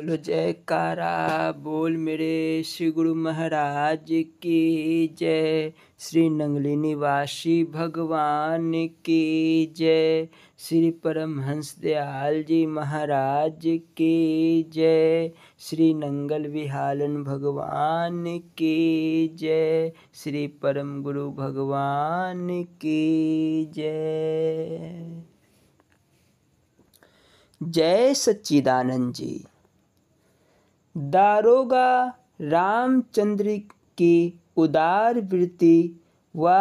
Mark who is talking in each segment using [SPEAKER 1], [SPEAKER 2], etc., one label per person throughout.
[SPEAKER 1] बोलो जयकारा बोल मेरे श्री गुरु महाराज की जय। श्री नंगली निवासी भगवान की जय। श्री परमहंस दयाल जी महाराज की जय। श्री नंगल विहालन भगवान की जय। श्री परम गुरु भगवान की जय। जय सच्चिदानंद जी। दारोगा रामचंद्र की उदार वृत्ति व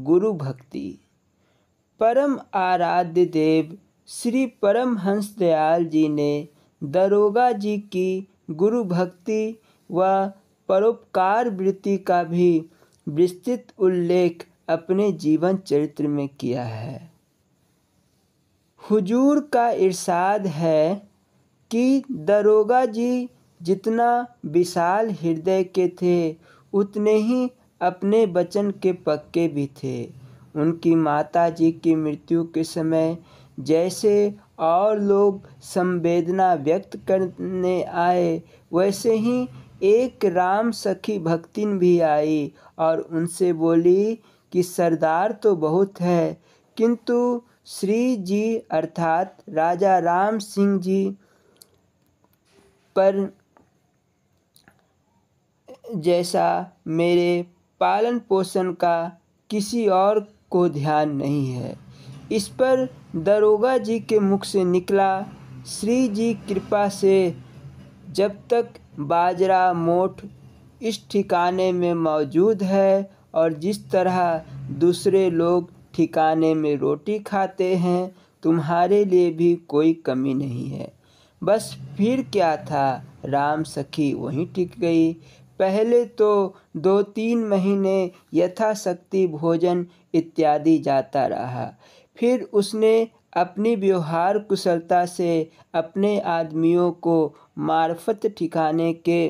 [SPEAKER 1] गुरु भक्ति। परम आराध्य देव श्री परमहंस दयाल जी ने दारोगा जी की गुरु भक्ति व परोपकार वृत्ति का भी विस्तृत उल्लेख अपने जीवन चरित्र में किया है। हुजूर का इरशाद है कि दारोगा जी जितना विशाल हृदय के थे उतने ही अपने वचन के पक्के भी थे। उनकी माता जी की मृत्यु के समय जैसे और लोग संवेदना व्यक्त करने आए वैसे ही एक राम सखी भक्तिन भी आई और उनसे बोली कि सरदार तो बहुत है किंतु श्री जी अर्थात राजा राम सिंह जी पर जैसा मेरे पालन पोषण का किसी और को ध्यान नहीं है। इस पर दारोगा जी के मुख से निकला, श्री जी कृपा से जब तक बाजरा मोठ इस ठिकाने में मौजूद है और जिस तरह दूसरे लोग ठिकाने में रोटी खाते हैं तुम्हारे लिए भी कोई कमी नहीं है। बस फिर क्या था, राम सखी वहीं टिक गई। पहले तो 2-3 महीने यथाशक्ति भोजन इत्यादि जाता रहा। फिर उसने अपनी व्यवहार कुशलता से अपने आदमियों को मार्फत ठिकाने के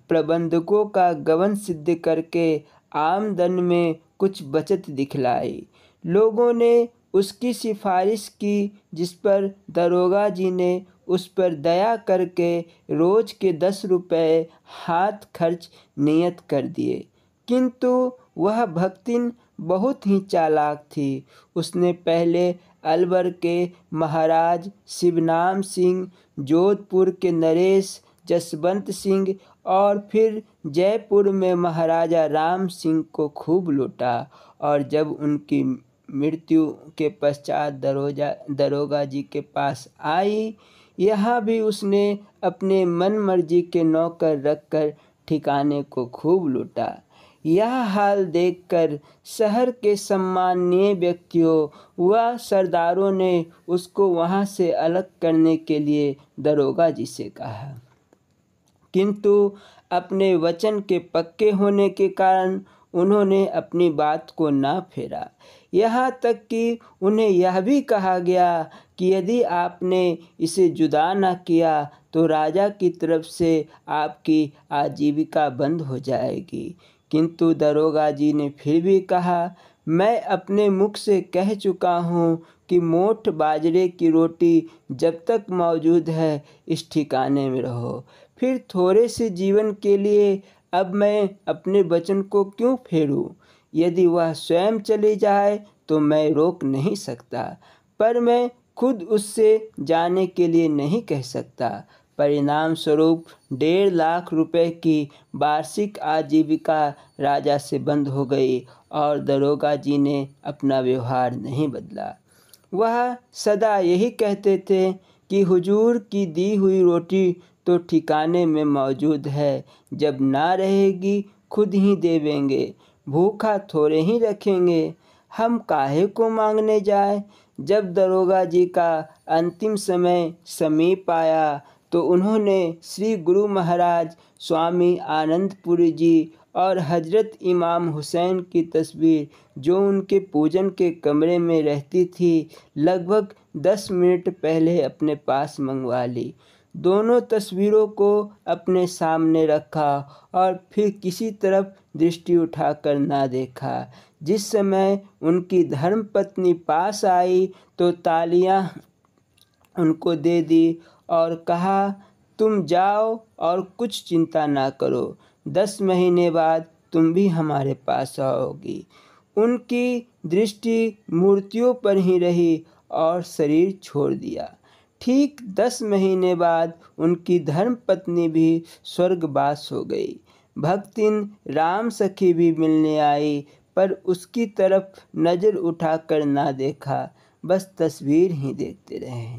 [SPEAKER 1] प्रबंधकों का गबन सिद्ध करके आमदन में कुछ बचत दिखलाई। लोगों ने उसकी सिफारिश की जिस पर दारोगा जी ने उस पर दया करके रोज के 10 रुपये हाथ खर्च नियत कर दिए। किंतु वह भक्तिन बहुत ही चालाक थी। उसने पहले अलवर के महाराज शिवनाम सिंह, जोधपुर के नरेश जसवंत सिंह और फिर जयपुर में महाराजा राम सिंह को खूब लूटा और जब उनकी मृत्यु के पश्चात दारोगा जी के पास आई, यहाँ भी उसने अपने मन मर्जी के नौकर रखकर ठिकाने को खूब लूटा। यह हाल देखकर शहर के सम्माननीय व्यक्तियों व सरदारों ने उसको वहाँ से अलग करने के लिए दारोगा जी से कहा, किंतु अपने वचन के पक्के होने के कारण उन्होंने अपनी बात को ना फेरा। यहाँ तक कि उन्हें यह भी कहा गया कि यदि आपने इसे जुदा न किया तो राजा की तरफ से आपकी आजीविका बंद हो जाएगी। किंतु दारोगा जी ने फिर भी कहा, मैं अपने मुख से कह चुका हूँ कि मोठ बाजरे की रोटी जब तक मौजूद है इस ठिकाने में रहो। फिर थोड़े से जीवन के लिए अब मैं अपने वचन को क्यों फेरूं? यदि वह स्वयं चली जाए तो मैं रोक नहीं सकता, पर मैं खुद उससे जाने के लिए नहीं कह सकता। परिणाम स्वरूप 1.5 लाख रुपए की वार्षिक आजीविका राजा से बंद हो गई और दारोगा जी ने अपना व्यवहार नहीं बदला। वह सदा यही कहते थे कि हुजूर की दी हुई रोटी तो ठिकाने में मौजूद है, जब ना रहेगी खुद ही देवेंगे, भूखा थोड़े ही रखेंगे, हम काहे को मांगने जाए। जब दारोगा जी का अंतिम समय समीप आया तो उन्होंने श्री गुरु महाराज स्वामी आनंदपुरी जी और हजरत इमाम हुसैन की तस्वीर जो उनके पूजन के कमरे में रहती थी लगभग 10 मिनट पहले अपने पास मंगवा ली। दोनों तस्वीरों को अपने सामने रखा और फिर किसी तरफ दृष्टि उठाकर ना देखा। जिस समय उनकी धर्मपत्नी पास आई तो तालियां उनको दे दी और कहा, तुम जाओ और कुछ चिंता ना करो, 10 महीने बाद तुम भी हमारे पास आओगी। उनकी दृष्टि मूर्तियों पर ही रही और शरीर छोड़ दिया। ठीक 10 महीने बाद उनकी धर्मपत्नी भी स्वर्गवास हो गई। भक्तिन राम सखी भी मिलने आई, पर उसकी तरफ नज़र उठाकर ना देखा, बस तस्वीर ही देखते रहे।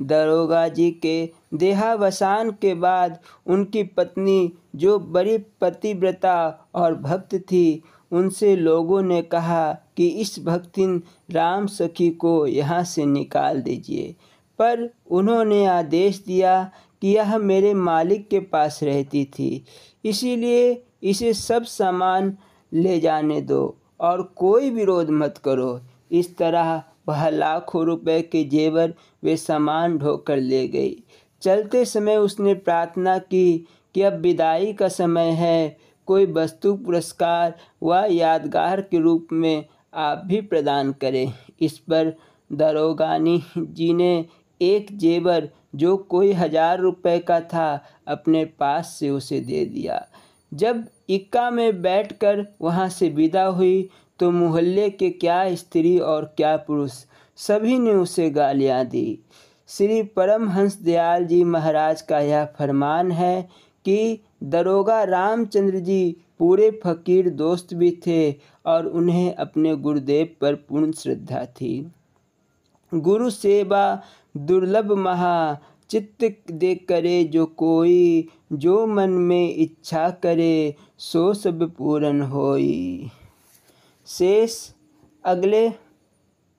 [SPEAKER 1] दरोगा जी के देहावसान के बाद उनकी पत्नी, जो बड़ी पतिव्रता और भक्त थी, उनसे लोगों ने कहा कि इस भक्तिन राम सखी को यहाँ से निकाल दीजिए, पर उन्होंने आदेश दिया कि यह मेरे मालिक के पास रहती थी, इसीलिए इसे सब सामान ले जाने दो और कोई विरोध मत करो। इस तरह वह लाखों रुपए के जेवर वे सामान ढोकर ले गई। चलते समय उसने प्रार्थना की कि अब विदाई का समय है, कोई वस्तु पुरस्कार व यादगार के रूप में आप भी प्रदान करें। इस पर दरोगानी जी ने एक जेवर, जो कोई 1000 रुपये का था, अपने पास से उसे दे दिया। जब इक्का में बैठकर वहाँ से विदा हुई तो मोहल्ले के क्या स्त्री और क्या पुरुष, सभी ने उसे गालियाँ दी। श्री परमहंस दयाल जी महाराज का यह फरमान है कि दरोगा रामचंद्र जी पूरे फकीर दोस्त भी थे और उन्हें अपने गुरुदेव पर पूर्ण श्रद्धा थी। गुरु सेवा दुर्लभ महा, चित्त दे करे जो कोई, जो मन में इच्छा करे सो सब पूर्ण होई। शेष अगले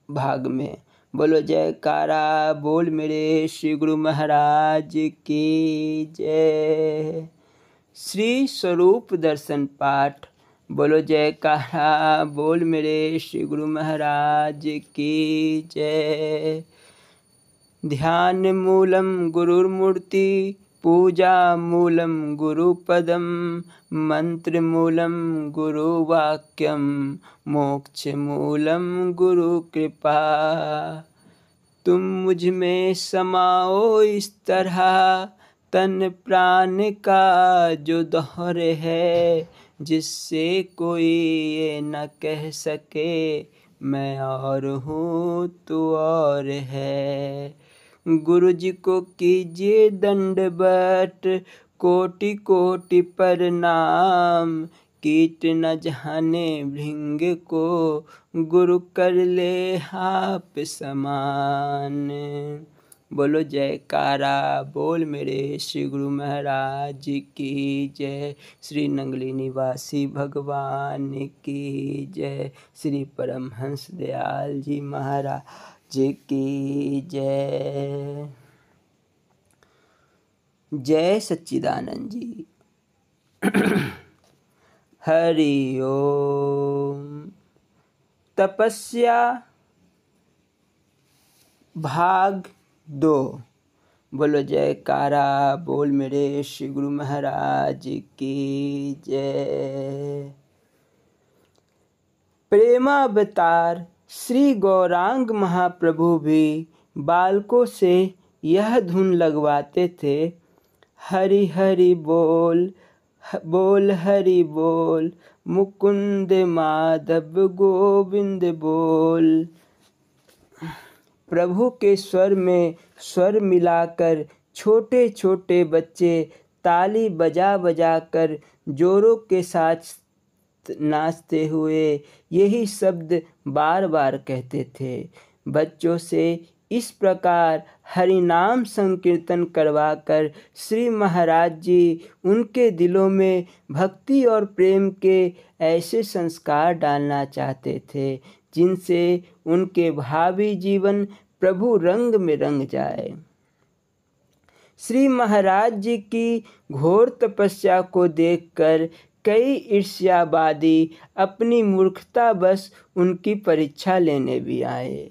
[SPEAKER 1] भाग में। बोलो जयकारा बोल मेरे श्री गुरु महाराज की जय। श्री स्वरूप दर्शन पाठ। बोलो जयकारा बोल मेरे श्री गुरु महाराज की जय। ध्यान मूलम गुरुर्मूर्ति, पूजा मूलम गुरुपदम, मंत्र मूलम गुरुवाक्यम, मोक्ष मूलम गुरु कृपा। तुम मुझ में समाओ इस तरह, तन प्राण का जो दौर है, जिससे कोई ये न कह सके मैं और हूँ तू और है। गुरु जी को कीजिए दंडवत, कोटि कोटि प्रणाम, कीट न जाने भृंग को, गुरु कर ले आप समान। बोलो जयकारा बोल मेरे श्री गुरु महाराज की जय। श्री नंगली निवासी भगवान की जय। श्री परमहंस दयाल जी महाराज की जय। जय सच्चिदानंद जी। हरि ओम। तपस्या भाग 2। बोलो जयकारा बोल मेरे श्री गुरु महाराज की जय। प्रेमावतार श्री गौरांग महाप्रभु भी बालकों से यह धुन लगवाते थे। हरि हरि बोल, बोल हरि बोल, मुकुंद माधव गोविंद बोल। प्रभु के स्वर में स्वर मिलाकर छोटे छोटे बच्चे ताली बजा बजा कर जोरों के साथ नाचते हुए यही शब्द बार बार कहते थे। बच्चों से इस प्रकार हरि नाम संकीर्तन करवाकर श्री महाराज जी उनके दिलों में भक्ति और प्रेम के ऐसे संस्कार डालना चाहते थे जिनसे उनके भावी जीवन प्रभु रंग में रंग जाए। श्री महाराज जी की घोर तपस्या को देखकर कई ईर्ष्यावादी अपनी मूर्खता बस उनकी परीक्षा लेने भी आए।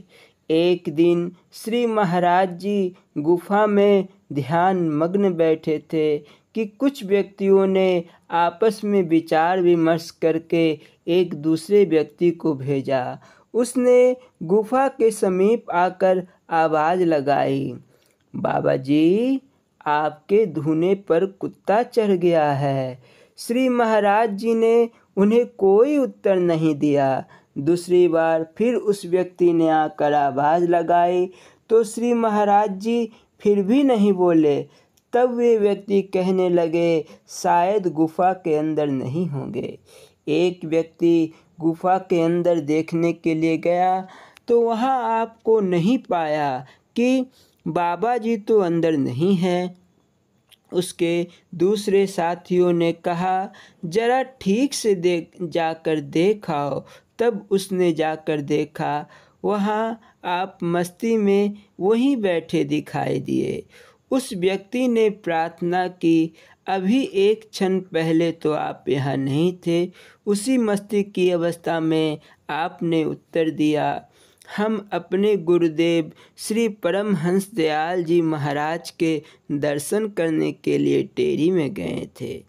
[SPEAKER 1] एक दिन श्री महाराज जी गुफा में ध्यान मग्न बैठे थे कि कुछ व्यक्तियों ने आपस में विचार विमर्श करके एक दूसरे व्यक्ति को भेजा। उसने गुफा के समीप आकर आवाज़ लगाई, बाबा जी आपके धुने पर कुत्ता चढ़ गया है। श्री महाराज जी ने उन्हें कोई उत्तर नहीं दिया। दूसरी बार फिर उस व्यक्ति ने आकर आवाज़ लगाई तो श्री महाराज जी फिर भी नहीं बोले। तब वे व्यक्ति कहने लगे, शायद गुफा के अंदर नहीं होंगे। एक व्यक्ति गुफा के अंदर देखने के लिए गया तो वहाँ आपको नहीं पाया कि बाबा जी तो अंदर नहीं हैं। उसके दूसरे साथियों ने कहा, जरा ठीक से जाकर देखो। तब उसने जाकर देखा, वहाँ आप मस्ती में वहीं बैठे दिखाई दिए। उस व्यक्ति ने प्रार्थना की, अभी एक क्षण पहले तो आप यहाँ नहीं थे। उसी मस्ती की अवस्था में आपने उत्तर दिया, हम अपने गुरुदेव श्री परमहंस दयाल जी महाराज के दर्शन करने के लिए टेरी में गए थे।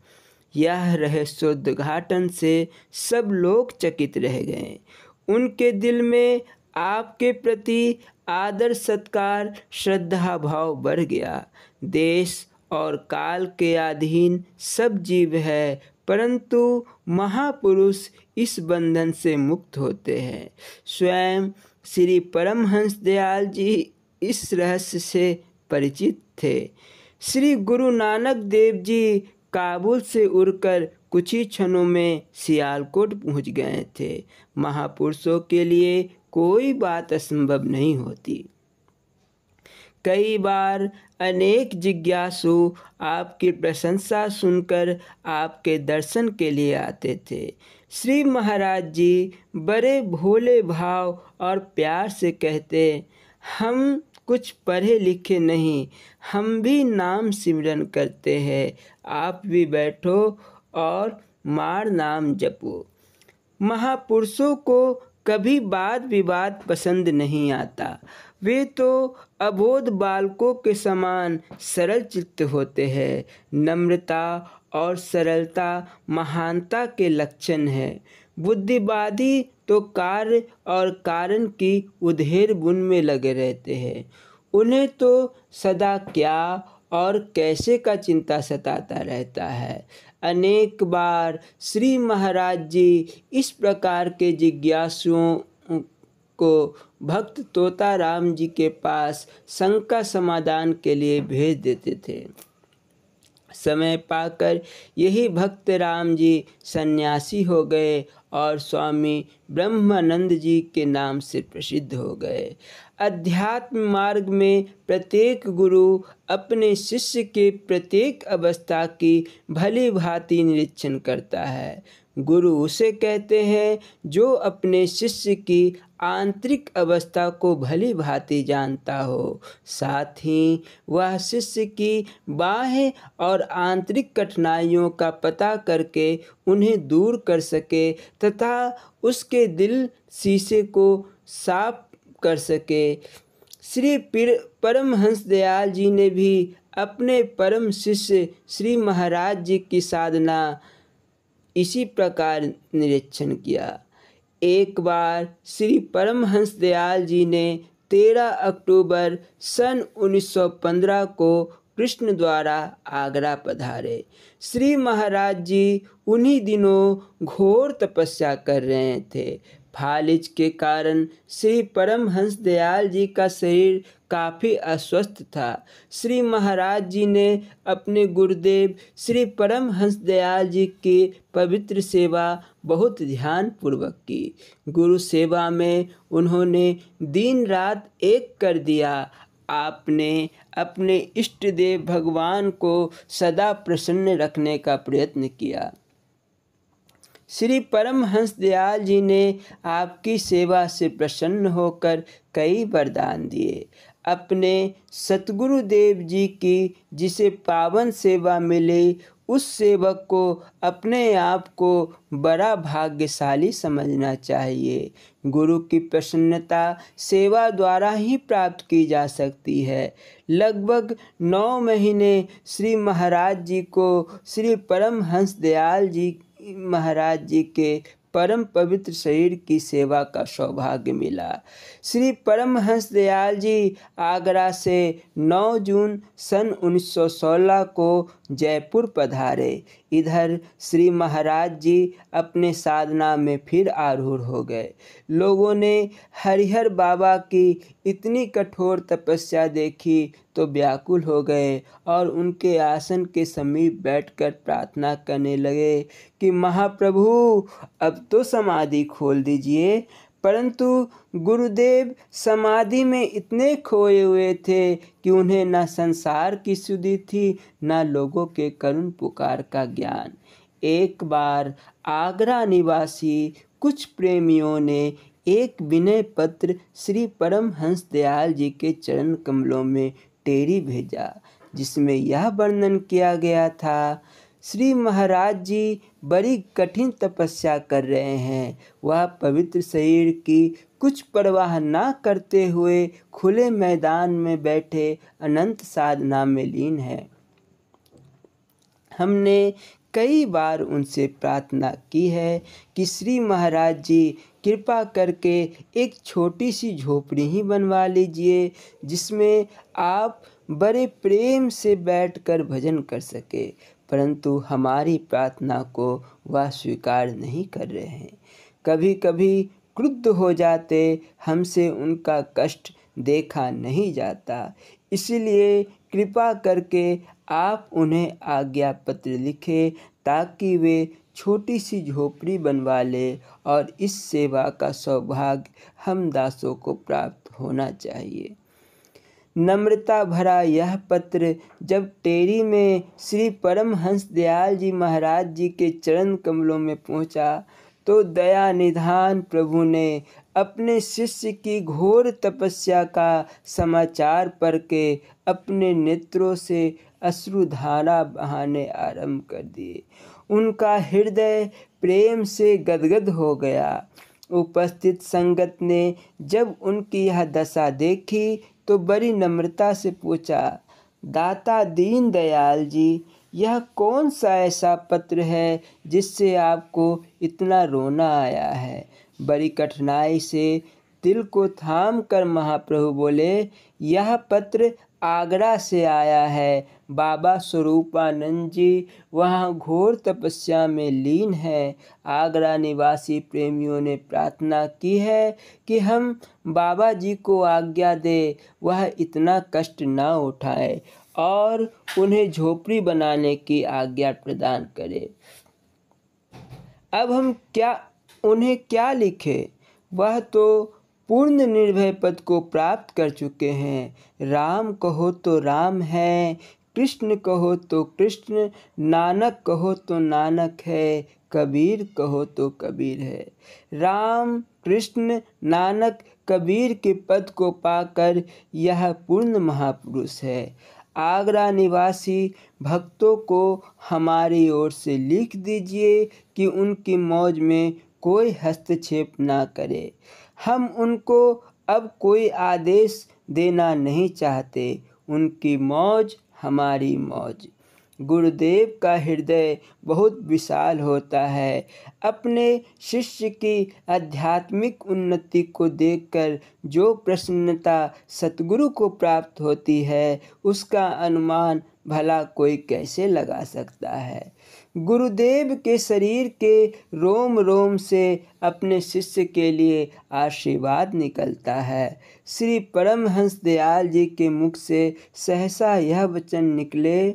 [SPEAKER 1] यह रहस्योद्घाटन से सब लोग चकित रह गए। उनके दिल में आपके प्रति आदर सत्कार श्रद्धा भाव बढ़ गया। देश और काल के अधीन सब जीव है, परंतु महापुरुष इस बंधन से मुक्त होते हैं। स्वयं श्री परमहंस दयाल जी इस रहस्य से परिचित थे। श्री गुरु नानक देव जी काबुल से उड़कर कुछ ही क्षणों में सियालकोट पहुंच गए थे। महापुरुषों के लिए कोई बात असंभव नहीं होती। कई बार अनेक जिज्ञासु आपकी प्रशंसा सुनकर आपके दर्शन के लिए आते थे। श्री महाराज जी बड़े भोले भाव और प्यार से कहते, हम कुछ पढ़े लिखे नहीं, हम भी नाम सिमरन करते हैं। आप भी बैठो और मार नाम जपो। महापुरुषों को कभी वाद विवाद पसंद नहीं आता। वे तो अबोध बालकों के समान सरल चित्त होते हैं। नम्रता और सरलता महानता के लक्षण है। बुद्धिवादी तो कार्य और कारण की उधेड़ बुन में लगे रहते हैं। उन्हें तो सदा क्या और कैसे का चिंता सताता रहता है। अनेक बार श्री महाराज जी इस प्रकार के जिज्ञासुओं को भक्त तोताराम जी के पास शंका समाधान के लिए भेज देते थे। समय पाकर यही भक्त राम जी सन्यासी हो गए और स्वामी ब्रह्मानंद जी के नाम से प्रसिद्ध हो गए। अध्यात्म मार्ग में प्रत्येक गुरु अपने शिष्य के प्रत्येक अवस्था की भली भांति निरीक्षण करता है। गुरु उसे कहते हैं जो अपने शिष्य की आंतरिक अवस्था को भली भांति जानता हो, साथ ही वह शिष्य की बाह्य और आंतरिक कठिनाइयों का पता करके उन्हें दूर कर सके तथा उसके दिल शीशे को साफ कर सके। श्री परमहंस दयाल जी ने भी अपने परम शिष्य श्री महाराज जी की साधना इसी प्रकार निरीक्षण किया। एक बार श्री परमहंस दयाल जी ने 13 अक्टूबर सन 1915 को कृष्ण द्वारा आगरा पधारे। श्री महाराज जी उन्हीं दिनों घोर तपस्या कर रहे थे। फालिज के कारण श्री परमहंस दयाल जी का शरीर काफ़ी अस्वस्थ था। श्री महाराज जी ने अपने गुरुदेव श्री परमहंस दयाल जी की पवित्र सेवा बहुत ध्यान पूर्वक की। गुरु सेवा में उन्होंने दिन रात एक कर दिया। आपने अपने इष्ट देव भगवान को सदा प्रसन्न रखने का प्रयत्न किया। श्री परमहंस दयाल जी ने आपकी सेवा से प्रसन्न होकर कई वरदान दिए। अपने सतगुरु देव जी की जिसे पावन सेवा मिली, उस सेवक को अपने आप को बड़ा भाग्यशाली समझना चाहिए। गुरु की प्रसन्नता सेवा द्वारा ही प्राप्त की जा सकती है। लगभग 9 महीने श्री महाराज जी को श्री परमहंस दयाल जी महाराज जी के परम पवित्र शरीर की सेवा का सौभाग्य मिला। श्री परमहंस दयाल जी आगरा से 9 जून सन 1916 को जयपुर पधारे। इधर श्री महाराज जी अपने साधना में फिर आरूढ़ हो गए। लोगों ने हरिहर बाबा की इतनी कठोर तपस्या देखी तो व्याकुल हो गए और उनके आसन के समीप बैठकर प्रार्थना करने लगे कि महाप्रभु अब तो समाधि खोल दीजिए। परंतु गुरुदेव समाधि में इतने खोए हुए थे कि उन्हें न संसार की सुधि थी न लोगों के करुण पुकार का ज्ञान। एक बार आगरा निवासी कुछ प्रेमियों ने एक विनय पत्र श्री परमहंस दयाल जी के चरण कमलों में टेरी भेजा, जिसमें यह वर्णन किया गया था, श्री महाराज जी बड़ी कठिन तपस्या कर रहे हैं। वह पवित्र शरीर की कुछ परवाह न करते हुए खुले मैदान में बैठे अनंत साधना में लीन है। हमने कई बार उनसे प्रार्थना की है कि श्री महाराज जी कृपा करके एक छोटी सी झोपड़ी ही बनवा लीजिए, जिसमें आप बड़े प्रेम से बैठकर भजन कर सके। परंतु हमारी प्रार्थना को वह स्वीकार नहीं कर रहे हैं। कभी कभी क्रुद्ध हो जाते, हमसे उनका कष्ट देखा नहीं जाता। इसलिए कृपा करके आप उन्हें आज्ञा पत्र लिखें ताकि वे छोटी सी झोपड़ी बनवा ले और इस सेवा का सौभाग्य हम दासों को प्राप्त होना चाहिए। नम्रता भरा यह पत्र जब टेरी में श्री परमहंस दयाल जी महाराज जी के चरण कमलों में पहुंचा तो दया निधान प्रभु ने अपने शिष्य की घोर तपस्या का समाचार पढ़ के अपने नेत्रों से अश्रुधारा बहाने आरंभ कर दिए। उनका हृदय प्रेम से गदगद हो गया। उपस्थित संगत ने जब उनकी यह दशा देखी तो बड़ी नम्रता से पूछा, दाता दीन दयाल जी, यह कौन सा ऐसा पत्र है जिससे आपको इतना रोना आया है? बड़ी कठिनाई से दिल को थाम कर महाप्रभु बोले, यह पत्र आगरा से आया है। बाबा स्वरूपानंद जी वहाँ घोर तपस्या में लीन है। आगरा निवासी प्रेमियों ने प्रार्थना की है कि हम बाबा जी को आज्ञा दे वह इतना कष्ट न उठाए और उन्हें झोपड़ी बनाने की आज्ञा प्रदान करे। अब हम उन्हें क्या लिखें? वह तो पूर्ण निर्भय पद को प्राप्त कर चुके हैं। राम कहो तो राम है, कृष्ण कहो तो कृष्ण, नानक कहो तो नानक है, कबीर कहो तो कबीर है। राम कृष्ण नानक कबीर के पद को पाकर यह पूर्ण महापुरुष है। आगरा निवासी भक्तों को हमारी ओर से लिख दीजिए कि उनकी मौज में कोई हस्तक्षेप ना करे। हम उनको अब कोई आदेश देना नहीं चाहते। उनकी मौज हमारी मौज। गुरुदेव का हृदय बहुत विशाल होता है। अपने शिष्य की आध्यात्मिक उन्नति को देखकर जो प्रसन्नता सतगुरु को प्राप्त होती है, उसका अनुमान भला कोई कैसे लगा सकता है। गुरुदेव के शरीर के रोम रोम से अपने शिष्य के लिए आशीर्वाद निकलता है। श्री परमहंस दयाल जी के मुख से सहसा यह वचन निकले,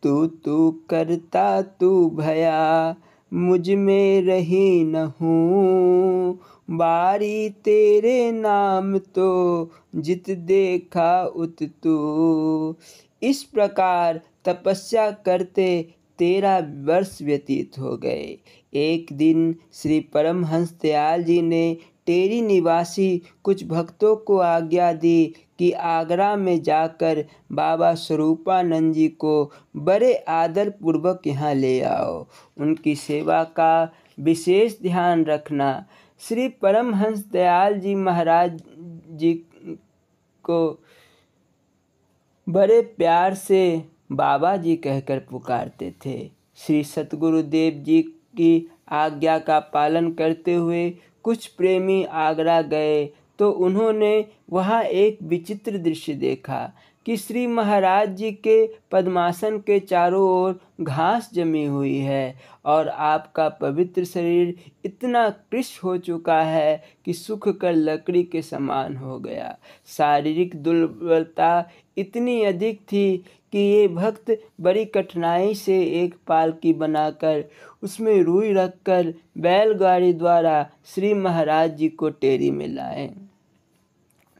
[SPEAKER 1] तू करता तू भया, मुझ में रही न हूँ, बारी तेरे नाम तो जित देखा उत तू। इस प्रकार तपस्या करते 13 वर्ष व्यतीत हो गए। एक दिन श्री परमहंस दयाल जी ने टेरी निवासी कुछ भक्तों को आज्ञा दी कि आगरा में जाकर बाबा स्वरूपानंद जी को बड़े आदर पूर्वक यहाँ ले आओ। उनकी सेवा का विशेष ध्यान रखना। श्री परमहंस दयाल जी महाराज जी को बड़े प्यार से बाबा जी कहकर पुकारते थे। श्री सतगुरुदेव जी की आज्ञा का पालन करते हुए कुछ प्रेमी आगरा गए तो उन्होंने वहाँ एक विचित्र दृश्य देखा कि श्री महाराज जी के पद्मासन के चारों ओर घास जमी हुई है और आपका पवित्र शरीर इतना कृश हो चुका है कि सूख कर लकड़ी के समान हो गया। शारीरिक दुर्बलता इतनी अधिक थी कि ये भक्त बड़ी कठिनाई से एक पालकी बनाकर उसमें रुई रखकर बैलगाड़ी द्वारा श्री महाराज जी को टेरी में लाए।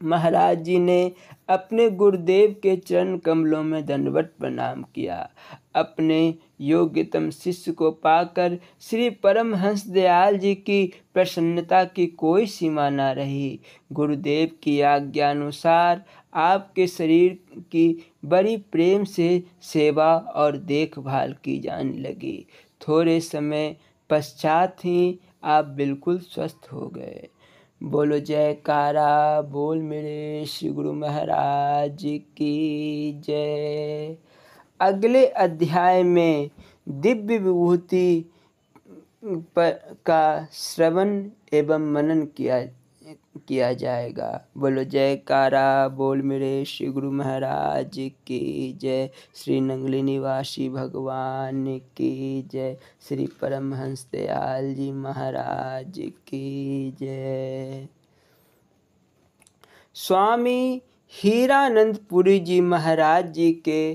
[SPEAKER 1] महाराज जी ने अपने गुरुदेव के चरण कमलों में दंडवत प्रणाम किया। अपने योग्यतम शिष्य को पाकर श्री परमहंस दयाल जी की प्रसन्नता की कोई सीमा न रही। गुरुदेव की आज्ञा अनुसार आपके शरीर की बड़ी प्रेम से सेवा और देखभाल की जाने लगी। थोड़े समय पश्चात ही आप बिल्कुल स्वस्थ हो गए। बोलो जयकारा बोल मेरे श्री गुरु महाराज की जय। अगले अध्याय में दिव्य विभूति का श्रवण एवं मनन किया जाएगा। बोलो जयकारा बोल मेरे श्री गुरु महाराज की जय। श्री नंगली निवासी भगवान की जय। श्री परमहंस दयाल जी महाराज की जय। स्वामी हीरानंद पुरी जी महाराज जी के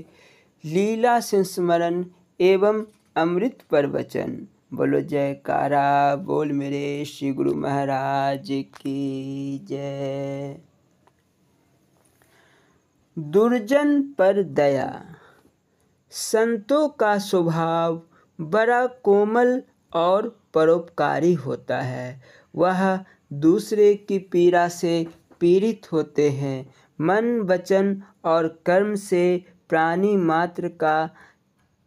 [SPEAKER 1] लीला संस्मरण एवं अमृत प्रवचन। बोलो जयकारा बोल मेरे श्री गुरु महाराज की जय। दुर्जन पर दया। संतों का स्वभाव बड़ा कोमल और परोपकारी होता है। वह दूसरे की पीड़ा से पीड़ित होते हैं। मन वचन और कर्म से प्राणी मात्र का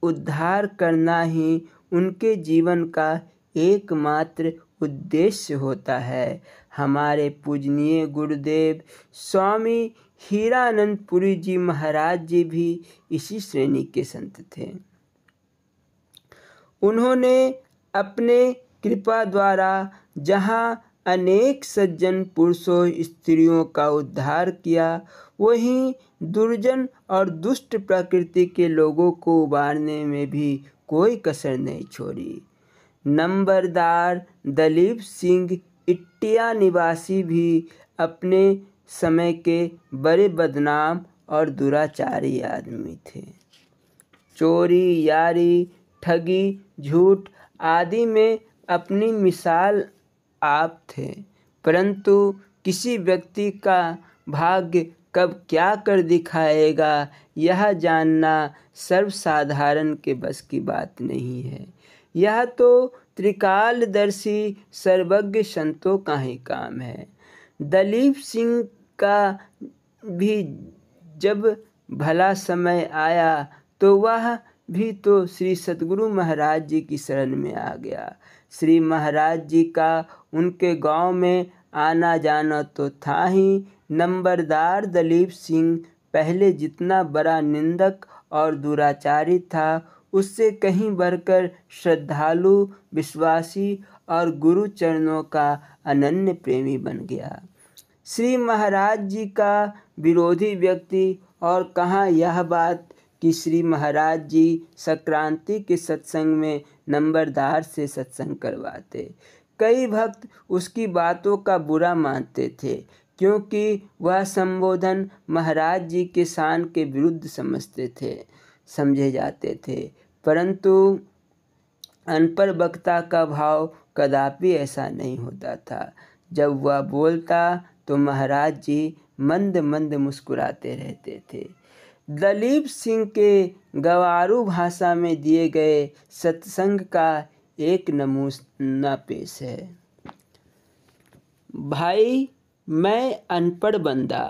[SPEAKER 1] उद्धार करना ही उनके जीवन का एकमात्र उद्देश्य होता है। हमारे पूजनीय गुरुदेव स्वामी हीरानंद पुरी जी महाराज जी भी इसी श्रेणी के संत थे। उन्होंने अपने कृपा द्वारा जहाँ अनेक सज्जन पुरुषों स्त्रियों का उद्धार किया, वहीं दुर्जन और दुष्ट प्रकृति के लोगों को उबारने में भी कोई कसर नहीं छोड़ी। नंबरदार दलीप सिंह इटिया निवासी भी अपने समय के बड़े बदनाम और दुराचारी आदमी थे। चोरी, यारी, ठगी, झूठ आदि में अपनी मिसाल आप थे, परंतु किसी व्यक्ति का भाग्य कब क्या कर दिखाएगा यह जानना सर्वसाधारण के बस की बात नहीं है। यह तो त्रिकालदर्शी सर्वज्ञ संतों का ही काम है। दलीप सिंह का भी जब भला समय आया तो वह भी तो श्री सतगुरु महाराज जी की शरण में आ गया। श्री महाराज जी का उनके गांव में आना जाना तो था ही। नंबरदार दलीप सिंह पहले जितना बड़ा निंदक और दुराचारी था, उससे कहीं बढ़कर श्रद्धालु, विश्वासी और गुरु चरणों का अनन्य प्रेमी बन गया। श्री महाराज जी का विरोधी व्यक्ति और कहाँ यह बात कि श्री महाराज जी संक्रांति के सत्संग में नंबरदार से सत्संग करवाते। कई भक्त उसकी बातों का बुरा मानते थे, क्योंकि वह संबोधन महाराज जी के शान के विरुद्ध समझे जाते थे, परंतु अनपढ़ वक्ता का भाव कदापि ऐसा नहीं होता था। जब वह बोलता तो महाराज जी मंद मंद मुस्कुराते रहते थे। दलीप सिंह के गवारू भाषा में दिए गए सत्संग का एक नमूना पेश है। भाई, मैं अनपढ़ बंदा,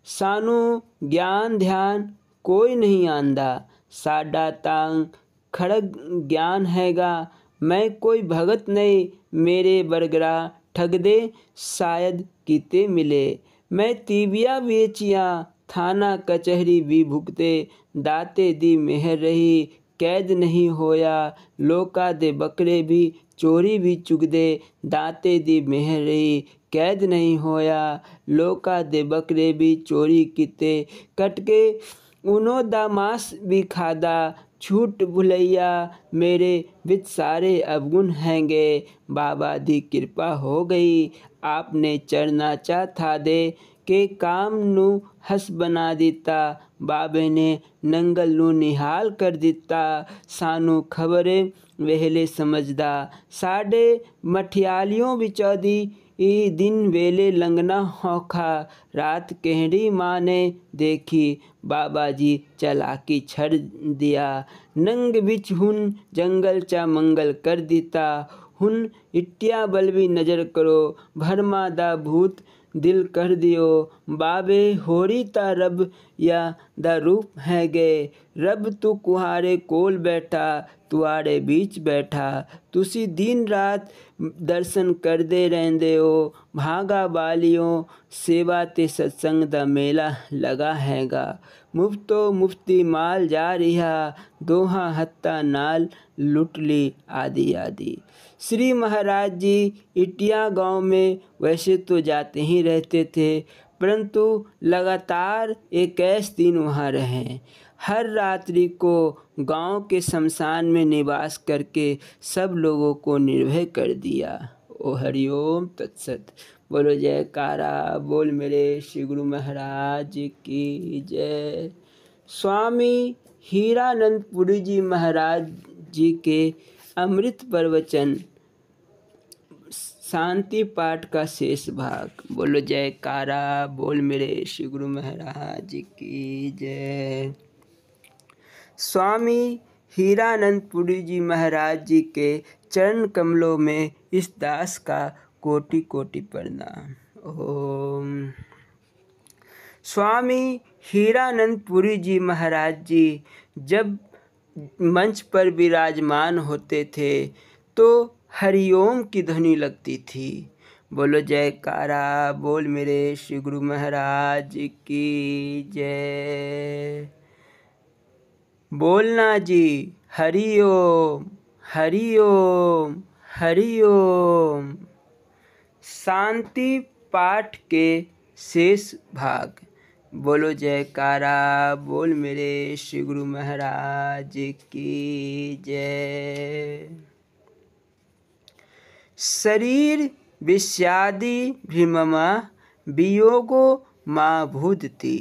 [SPEAKER 1] सानू ज्ञान ध्यान कोई नहीं आंदा, साडा तांग खड़ग ज्ञान हैगा, मैं कोई भगत नहीं, मेरे बरगरा ठग दे शायद कीते मिले, मैं तीबिया बेचिया थाना कचहरी भी भुगते, दाते दी मेहर रही कैद नहीं होया। लोका दे बकरे भी चोरी भी चुगदे, दाते दी मेहरी कैद नहीं होया। लोका दे बकरे भी चोरी किते, कटके उनो दा मांस भी खादा। छूट भुलैया मेरे विच सारे अवगुण हैंगे, बाबा दी कृपा हो गई आपने चरना चा था दे, के काम नू हस बना दिता। बाबे ने नंगल नू निहाल कर दिता, सानू खबरे वेहले समझदा। साडे मठियालियों बिचौदी दिन वेले लंघना औखा, रात कहड़ी माँ ने देखी बाबा जी चलाकी छड़ दिया। नंग बिच हुन जंगल चा मंगल कर दिता, हुन इट्टिया बलवी नजर करो, भरमा दा भूत दिल कर दियो। बाबे होरी ता रब या दा रूप है गे, रब तू कुहारे कोल बैठा, तुआड़े बीच बैठा। तुसी दिन रात दर्शन करदे रहंदे हो, भागा बालियों सेवा ते सत्संग दा मेला लगा हैगा। मुफ्तो मुफ्ती माल जा रिहा, दोहा हत्ता नाल लुट ली आदि आदि। श्री महाराज जी इटिया गांव में वैसे तो जाते ही रहते थे, परंतु लगातार 21 दिन वहाँ रहे। हर रात्रि को गांव के शमशान में निवास करके सब लोगों को निर्भय कर दिया। ओ हरिओम तत्सत। बोलो जयकारा बोल मेरे श्री गुरु महाराज की जय। स्वामी हीरानंदपुरी जी महाराज जी के अमृत प्रवचन शांति पाठ का शेष भाग। बोलो जयकारा बोल मेरे श्री गुरु महाराज की जय। स्वामी हीरानंदपुरी जी महाराज जी के चरण कमलों में इस दास का कोटि कोटि प्रणाम। ओम। स्वामी हीरानंदपुरी जी महाराज जी जब मंच पर विराजमान होते थे तो हरिओम की ध्वनि लगती थी। बोलो जयकारा बोल मेरे श्री गुरु महाराज की जय। बोलना जी हरिओम हरिओम हरिओम। शांति पाठ के शेष भाग। बोलो जयकारा बोल मेरे श्री गुरु महाराज की जय। शरीर विषादी भ्रममा वियोगो माँ भूदति,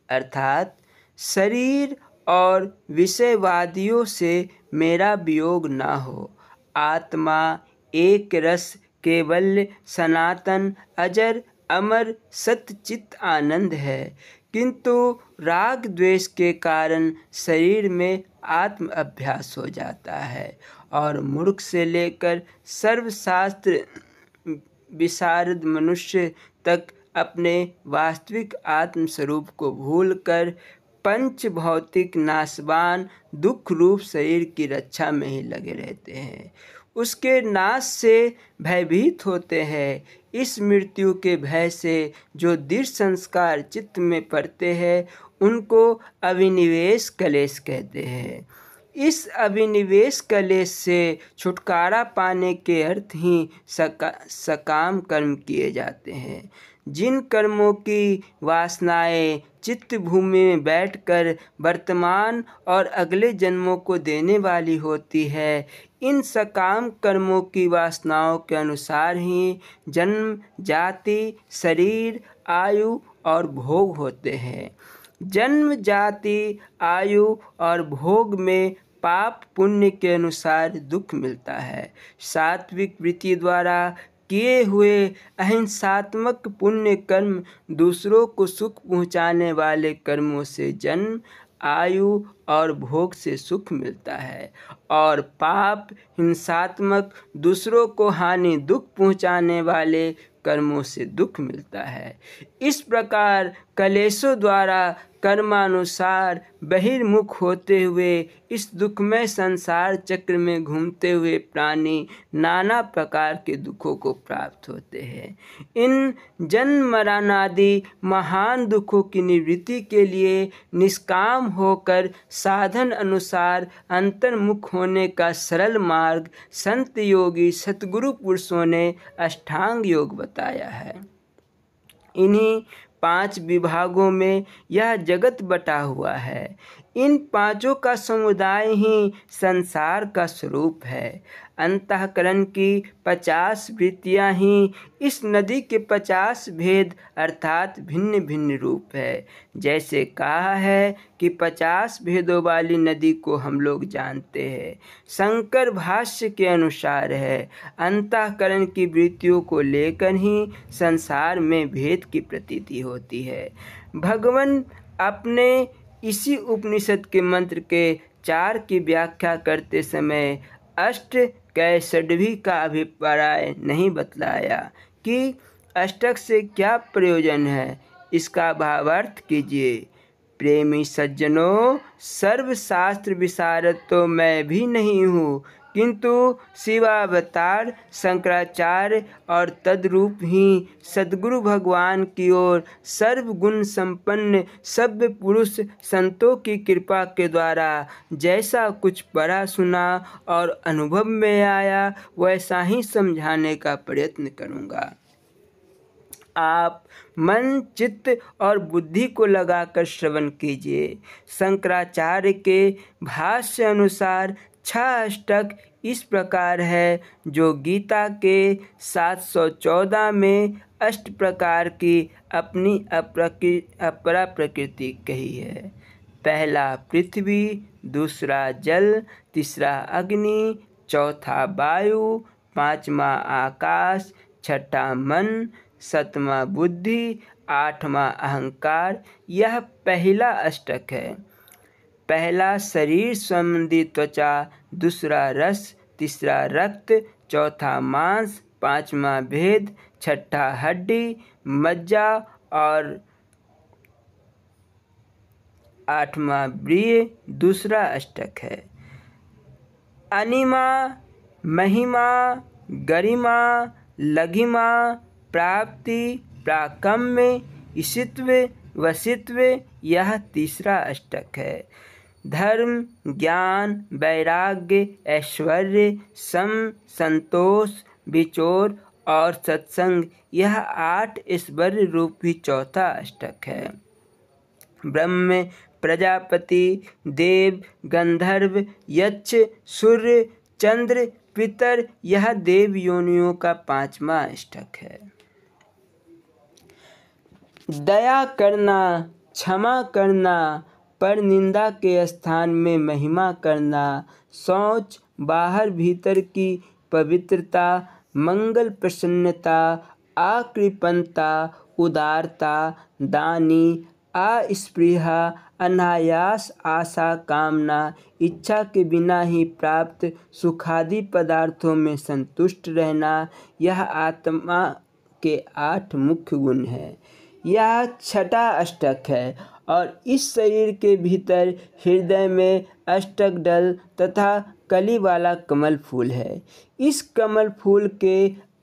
[SPEAKER 1] अर्थात शरीर और विषयवादियों से मेरा वियोग ना हो। आत्मा एक रस केवल सनातन अजर अमर सतचित आनंद है, किंतु राग द्वेष के कारण शरीर में आत्म अभ्यास हो जाता है और मूर्ख से लेकर सर्वशास्त्र विशारद मनुष्य तक अपने वास्तविक आत्म स्वरूप को भूलकर पंच भौतिक नाशवान दुख रूप शरीर की रक्षा में ही लगे रहते हैं। उसके नाश से भयभीत होते हैं। इस मृत्यु के भय से जो दृढ़ संस्कार चित्त में पड़ते हैं उनको अभिनिवेश कलेश कहते हैं। इस अभिनिवेश कलेश से छुटकारा पाने के अर्थ ही सकाम कर्म किए जाते हैं। जिन कर्मों की वासनाएं चित्त भूमि में बैठकर वर्तमान और अगले जन्मों को देने वाली होती है, इन सकाम कर्मों की वासनाओं के अनुसार ही जन्म जाति शरीर आयु और भोग होते हैं। जन्म जाति आयु और भोग में पाप पुण्य के अनुसार दुख मिलता है। सात्विक वृत्ति द्वारा किए हुए अहिंसात्मक पुण्य कर्म दूसरों को सुख पहुँचाने वाले कर्मों से जन्म आयु और भोग से सुख मिलता है, और पाप हिंसात्मक दूसरों को हानि दुख पहुँचाने वाले कर्मों से दुख मिलता है। इस प्रकार कलेशों द्वारा कर्मानुसार बहिर्मुख होते हुए इस दुखमय संसार चक्र में घूमते हुए प्राणी नाना प्रकार के दुखों को प्राप्त होते हैं। इन जन्म मरण आदि महान दुखों की निवृत्ति के लिए निष्काम होकर साधन अनुसार अंतर्मुख होने का सरल मार्ग संत योगी सतगुरु पुरुषों ने अष्टांग योग बताया है। इन्हीं 5 विभागों में यह जगत बटा हुआ है। इन पांचों का समुदाय ही संसार का स्वरूप है। अंतःकरण की 50 वृत्तियाँ ही इस नदी के 50 भेद अर्थात भिन्न भिन्न रूप है। जैसे कहा है कि 50 भेदों वाली नदी को हम लोग जानते हैं। शंकर भाष्य के अनुसार है अंतःकरण की वृत्तियों को लेकर ही संसार में भेद की प्रतीति होती है। भगवान अपने इसी उपनिषद के मंत्र के 4 की व्याख्या करते समय अष्ट कैसडवी का अभिप्राय नहीं बतलाया कि अष्टक से क्या प्रयोजन है। इसका भावार्थ कीजिए। प्रेमी सज्जनों, सर्वशास्त्र विशारद तो मैं भी नहीं हूँ, किंतु शिवावतार शंकराचार्य और तद्रूप ही सद्गुरु भगवान की ओर सर्वगुण संपन्न सभ्य पुरुष संतों की कृपा के द्वारा जैसा कुछ पढ़ा सुना और अनुभव में आया वैसा ही समझाने का प्रयत्न करूँगा। आप मन, चित्त और बुद्धि को लगाकर श्रवण कीजिए। शंकराचार्य के भाष्य अनुसार 6 अष्टक इस प्रकार है जो गीता के 714 में 8 प्रकार की अपनी अपरा प्रकृति कही है। पहला पृथ्वी, दूसरा जल, तीसरा अग्नि, चौथा वायु, 5वां आकाश, 6ठा मन, 7वां बुद्धि, 8वां अहंकार। यह पहला अष्टक है। पहला शरीर संबंधी त्वचा, दूसरा रस, तीसरा रक्त, चौथा मांस, 5वां भेद, 6ठा हड्डी मज्जा और 8वां व्रीहि दूसरा अष्टक है। अनिमा, महिमा, गरिमा, लघिमा, प्राप्ति, प्राकम्य, ईशित्व, वशित्व यह तीसरा अष्टक है। धर्म, ज्ञान, वैराग्य, ऐश्वर्य, सम, संतोष, विचोर और सत्संग यह 8 ऐश्वर्य रूपी चौथा अष्टक है। ब्रह्म, प्रजापति, देव, गंधर्व, यक्ष, सूर्य, चंद्र, पितर यह देव योनियों का 5वां अष्टक है। दया करना, क्षमा करना, पर निंदा के स्थान में महिमा करना, शौच, बाहर भीतर की पवित्रता, मंगल प्रसन्नता, आकृपणता, उदारता, दानी, अस्पृहा, अनायास आशा कामना, इच्छा के बिना ही प्राप्त सुखादि पदार्थों में संतुष्ट रहना यह आत्मा के 8 मुख्य गुण हैं। यह 6ठा अष्टक है और इस शरीर के भीतर हृदय में अष्टक दल तथा कली वाला कमल फूल है। इस कमल फूल के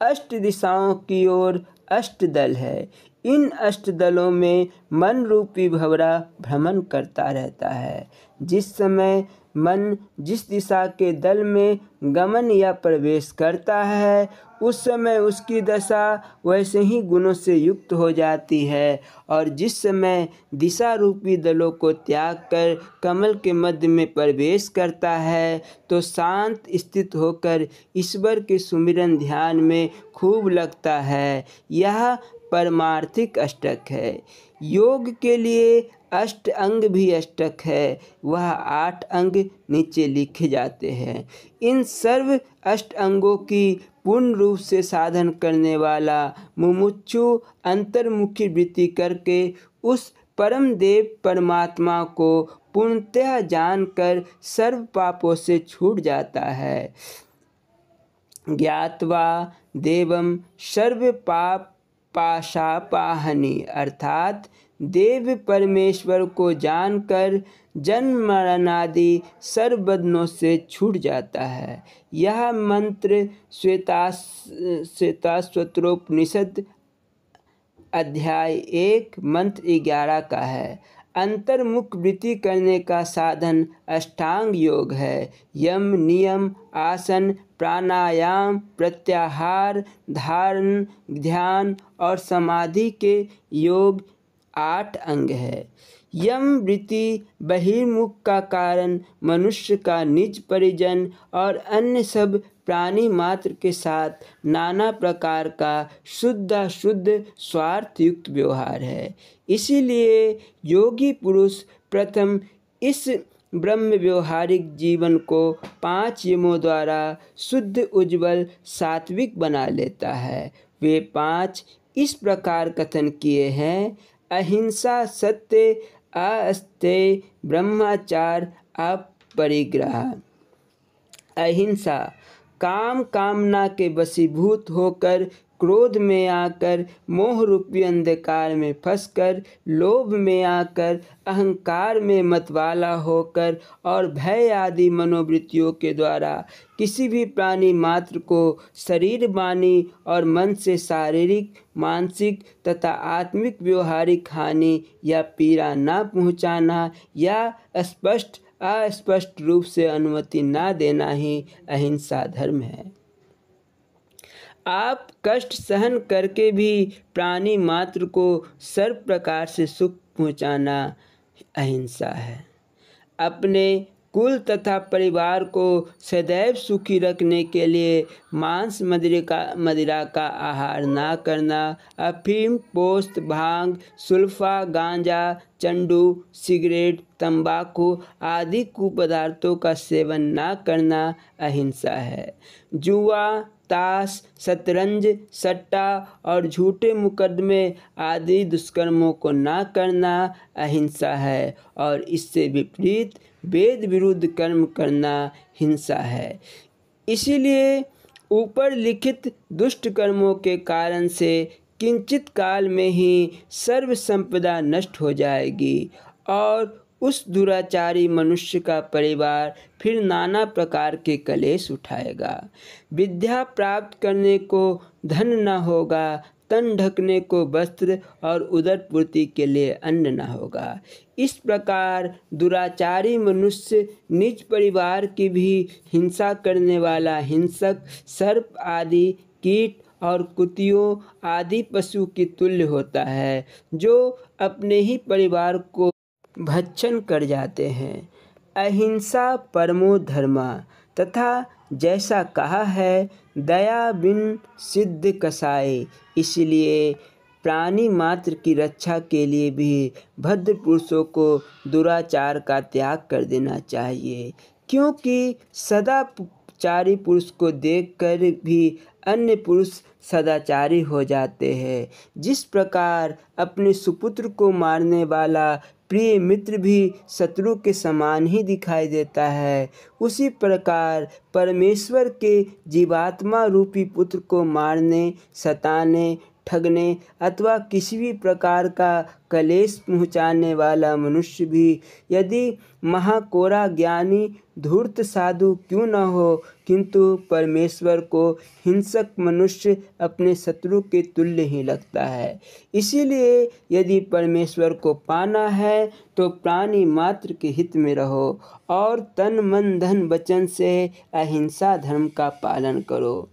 [SPEAKER 1] 8 दिशाओं की ओर 8 दल है। इन 8 दलों में मन रूपी भंवरा भ्रमण करता रहता है। जिस समय मन जिस दिशा के दल में गमन या प्रवेश करता है उस समय उसकी दशा वैसे ही गुणों से युक्त हो जाती है और जिस समय दिशा रूपी दलों को त्याग कर कमल के मध्य में प्रवेश करता है तो शांत स्थित होकर ईश्वर के सुमिरन ध्यान में खूब लगता है। यह परमार्थिक अष्टक है। योग के लिए 8 अंग भी अष्टक है। वह 8 अंग नीचे लिखे जाते हैं। इन सर्व 8 अंगों की पूर्ण रूप से साधन करने वाला मुमुक्षु अंतर्मुखी वृत्ति करके उस परम देव परमात्मा को पूर्णतः जानकर सर्व पापों से छूट जाता है। ज्ञात्वा देवम सर्व पाप पाशापाहनि, अर्थात देव परमेश्वर को जानकर जन्म मरणादि सर्व बंधनों से छूट जाता है। यह मंत्र श्वेताश्वतरोपनिषद अध्याय 1 मंत्र 11 का है। अंतर्मुख वृत्ति करने का साधन अष्टांग योग है। यम, नियम, आसन, प्राणायाम, प्रत्याहार, धारण, ध्यान और समाधि के योग 8 अंग है। यम वृत्ति बहिर्मुख का कारण मनुष्य का निज परिजन और अन्य सब प्राणी मात्र के साथ नाना प्रकार का शुद्ध स्वार्थ युक्त व्यवहार है। इसीलिए योगी पुरुष प्रथम इस ब्रह्म व्यवहारिक जीवन को 5 यमों द्वारा शुद्ध, उज्ज्वल, सात्विक बना लेता है। वे 5 इस प्रकार कथन किए हैं: अहिंसा, सत्य, अस्तेय, ब्रह्मचार्य, अपरिग्रह। अहिंसा, काम कामना के वशीभूत होकर, क्रोध में आकर, मोह रूपी अंधकार में फंसकर, लोभ में आकर, अहंकार में मतवाला होकर और भय आदि मनोवृत्तियों के द्वारा किसी भी प्राणी मात्र को शरीर, वाणी और मन से शारीरिक, मानसिक तथा आत्मिक व्यवहारिक हानि या पीड़ा न पहुँचाना या अस्पष्ट रूप से अनुमति न देना ही अहिंसा धर्म है। आप कष्ट सहन करके भी प्राणी मात्र को सर्व प्रकार से सुख पहुँचाना अहिंसा है। अपने कुल तथा परिवार को सदैव सुखी रखने के लिए मांस, मदिरा का आहार ना करना, अफीम, पोस्त, भांग, सुल्फा, गांजा, चंडू, सिगरेट, तंबाकू आदि कुपदार्थों का सेवन ना करना अहिंसा है। जुआ, ताश, शतरंज, सट्टा और झूठे मुकदमे आदि दुष्कर्मों को ना करना अहिंसा है और इससे विपरीत वेद विरुद्ध कर्म करना हिंसा है। इसीलिए ऊपर लिखित दुष्ट कर्मों के कारण से किंचित काल में ही सर्व संपदा नष्ट हो जाएगी और उस दुराचारी मनुष्य का परिवार फिर नाना प्रकार के कलेश उठाएगा। विद्या प्राप्त करने को धन न होगा, तन ढकने को वस्त्र और उदर पूर्ति के लिए अन्न न होगा। इस प्रकार दुराचारी मनुष्य निज परिवार की भी हिंसा करने वाला हिंसक, सर्प आदि कीट और कुतियों आदि पशु की तुल्य होता है, जो अपने ही परिवार को भक्षण कर जाते हैं। अहिंसा परमो धर्मा, तथा जैसा कहा है दया बिन सिद्ध कसाय। इसलिए प्राणी मात्र की रक्षा के लिए भी भद्र पुरुषों को दुराचार का त्याग कर देना चाहिए, क्योंकि सदाचारी पुरुष को देखकर भी अन्य पुरुष सदाचारी हो जाते हैं। जिस प्रकार अपने सुपुत्र को मारने वाला प्रिय मित्र भी शत्रु के समान ही दिखाई देता है, उसी प्रकार परमेश्वर के जीवात्मा रूपी पुत्र को मारने, सताने, ठगने अथवा किसी भी प्रकार का कलेश पहुँचाने वाला मनुष्य भी यदि महाकोरा ज्ञानी धूर्त साधु क्यों न हो, किंतु परमेश्वर को हिंसक मनुष्य अपने शत्रु के तुल्य ही लगता है। इसीलिए यदि परमेश्वर को पाना है तो प्राणी मात्र के हित में रहो और तन, मन, धन, वचन से अहिंसा धर्म का पालन करो।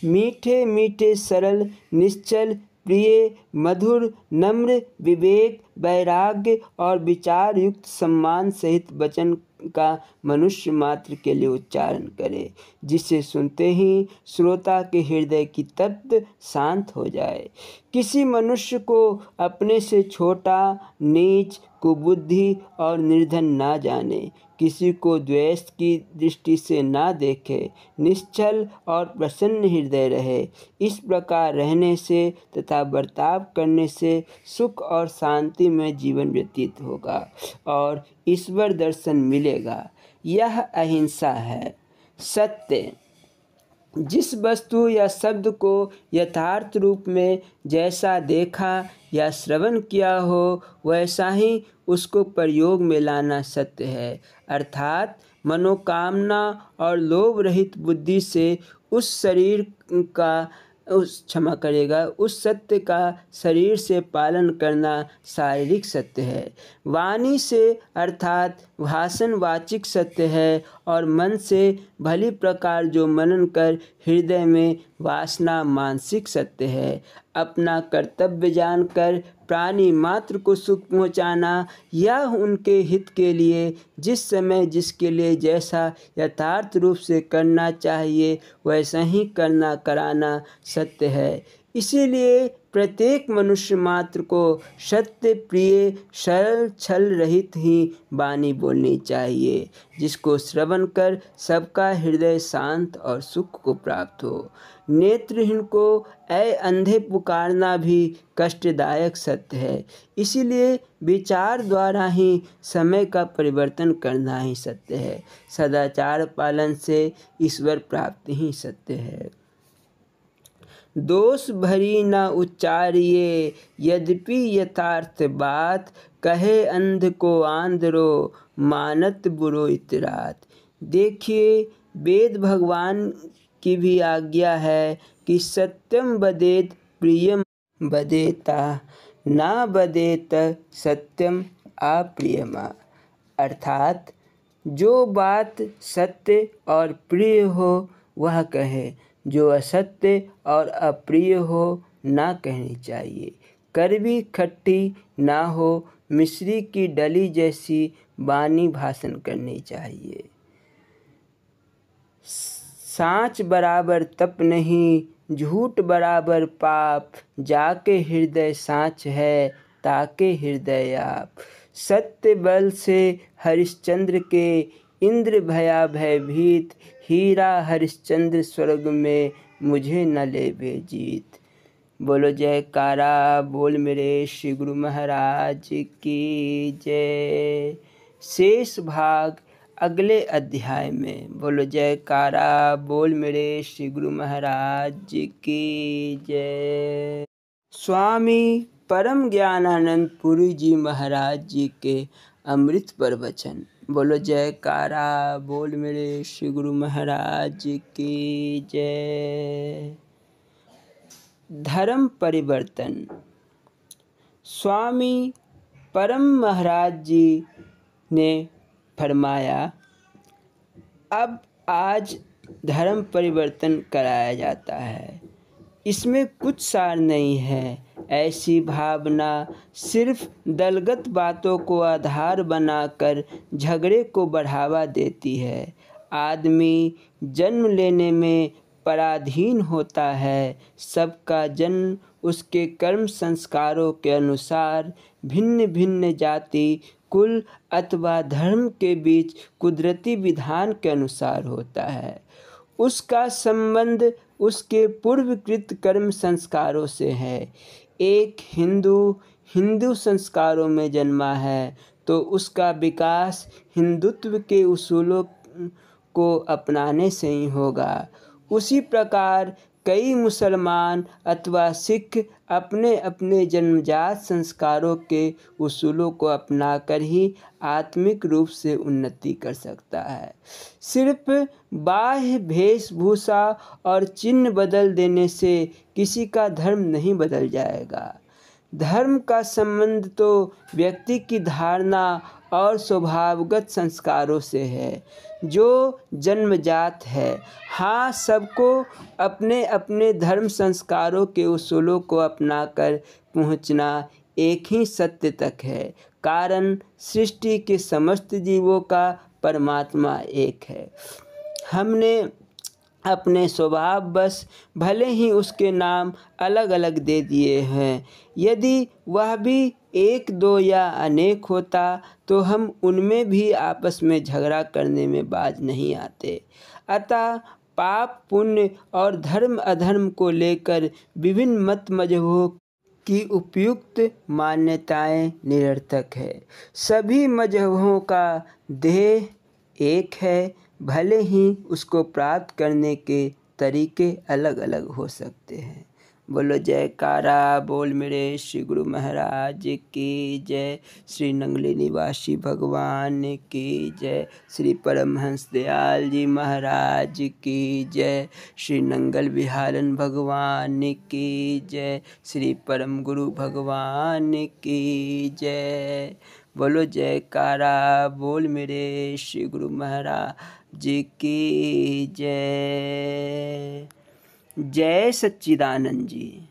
[SPEAKER 1] मीठे मीठे, सरल, निश्चल, प्रिय, मधुर, नम्र, विवेक, वैराग्य और विचार युक्त सम्मान सहित वचन का मनुष्य मात्र के लिए उच्चारण करे, जिसे सुनते ही श्रोता के हृदय की तप्त शांत हो जाए। किसी मनुष्य को अपने से छोटा, नीच, कुबुद्धि और निर्धन ना जाने, किसी को द्वेष की दृष्टि से ना देखे, निश्चल और प्रसन्न हृदय रहे। इस प्रकार रहने से तथा बर्ताव करने से सुख और शांति में जीवन व्यतीत होगा और ईश्वर दर्शन मिलेगा। यह अहिंसा है। सत्य, जिस वस्तु या शब्द को यथार्थ रूप में जैसा देखा या श्रवण किया हो वैसा ही उसको प्रयोग में लाना सत्य है। अर्थात मनोकामना और लोभ रहित बुद्धि से उस सत्य का शरीर से पालन करना शारीरिक सत्य है। वाणी से अर्थात भाषण वाचिक सत्य है और मन से भली प्रकार जो मनन कर हृदय में वासना मानसिक सत्य है। अपना कर्तव्य जानकर प्राणी मात्र को सुख पहुँचाना या उनके हित के लिए जिस समय जिसके लिए जैसा यथार्थ रूप से करना चाहिए वैसा ही कराना सत्य है। इसीलिए प्रत्येक मनुष्य मात्र को सत्य प्रिय सरल छल रहित ही वाणी बोलनी चाहिए, जिसको श्रवण कर सबका हृदय शांत और सुख को प्राप्त हो। नेत्रहीन को ऐ अंधे पुकारना भी कष्टदायक सत्य है। इसीलिए विचार द्वारा ही समय का परिवर्तन करना ही सत्य है। सदाचार पालन से ईश्वर प्राप्ति ही सत्य है। दोष भरी न उच्चारिये यद्यपि यथार्थ बात, कहे अंध को आंधरो मानत बुरो इतरात। देखिए, वेद भगवान की भी आज्ञा है कि सत्यम वदेत प्रियम वदेता ना वदेत सत्यम अप्रियमा। अर्थात जो बात सत्य और प्रिय हो वह कहे, जो असत्य और अप्रिय हो ना कहनी चाहिए। कड़वी खट्टी ना हो, मिश्री की डली जैसी वाणी भाषण करनी चाहिए। सांच बराबर तप नहीं, झूठ बराबर पाप, जाके हृदय सांच है ताके हृदय आप। सत्य बल से हरिश्चंद्र के इंद्र भया भयभीत, हीरा हरिश्चंद्र स्वर्ग में मुझे न लेवे जीत। बोलो जयकारा बोल मेरे श्री गुरु महाराज की जय। शेष भाग अगले अध्याय में। बोलो जयकारा बोल मेरे श्री गुरु महाराज की जय। स्वामी परम ज्ञानानंद पुरी जी महाराज जी के अमृत प्रवचन। बोलो जयकारा बोल मेरे श्री गुरु महाराज की जय। धर्म परिवर्तन। स्वामी परम महाराज जी ने फरमाया, अब आज धर्म परिवर्तन कराया जाता है। इसमें कुछ सार नहीं है। ऐसी भावना सिर्फ दलगत बातों को आधार बनाकर झगड़े को बढ़ावा देती है। आदमी जन्म लेने में पराधीन होता है। सबका जन्म उसके कर्म संस्कारों के अनुसार भिन्न भिन्न जाति, कुल अथवा धर्म के बीच कुदरती विधान के अनुसार होता है। उसका संबंध उसके पूर्वकृत कर्म संस्कारों से है। एक हिंदू संस्कारों में जन्मा है तो उसका विकास हिंदुत्व के उसूलों को अपनाने से ही होगा। उसी प्रकार कई मुसलमान अथवा सिख अपने अपने जन्मजात संस्कारों के उसूलों को अपनाकर ही आत्मिक रूप से उन्नति कर सकता है। सिर्फ बाह्य वेशभूषा और चिन्ह बदल देने से किसी का धर्म नहीं बदल जाएगा। धर्म का संबंध तो व्यक्ति की धारणा और स्वभावगत संस्कारों से है, जो जन्मजात है। हाँ, सबको अपने अपने धर्म संस्कारों के उसूलों को अपनाकर पहुँचना एक ही सत्य तक है। कारण सृष्टि के समस्त जीवों का परमात्मा एक है। हमने अपने स्वभाव बस भले ही उसके नाम अलग अलग दे दिए हैं। यदि वह भी एक दो या अनेक होता तो हम उनमें भी आपस में झगड़ा करने में बाज नहीं आते। अतः पाप पुण्य और धर्म अधर्म को लेकर विभिन्न मत मजहबों की उपयुक्त मान्यताएं निरर्थक है। सभी मजहबों का ध्येय एक है, भले ही उसको प्राप्त करने के तरीके अलग अलग हो सकते हैं। बोलो जयकारा बोल मेरे श्री गुरु महाराज की जय। श्री नंगली निवासी भगवान की जय। श्री परमहंस दयाल जी महाराज की जय। श्री नंगल विहारन भगवान की जय। श्री परम गुरु भगवान की जय। बोलो जयकारा बोल मेरे श्री गुरु महाराज की जय। जय सच्चिदानंद जी।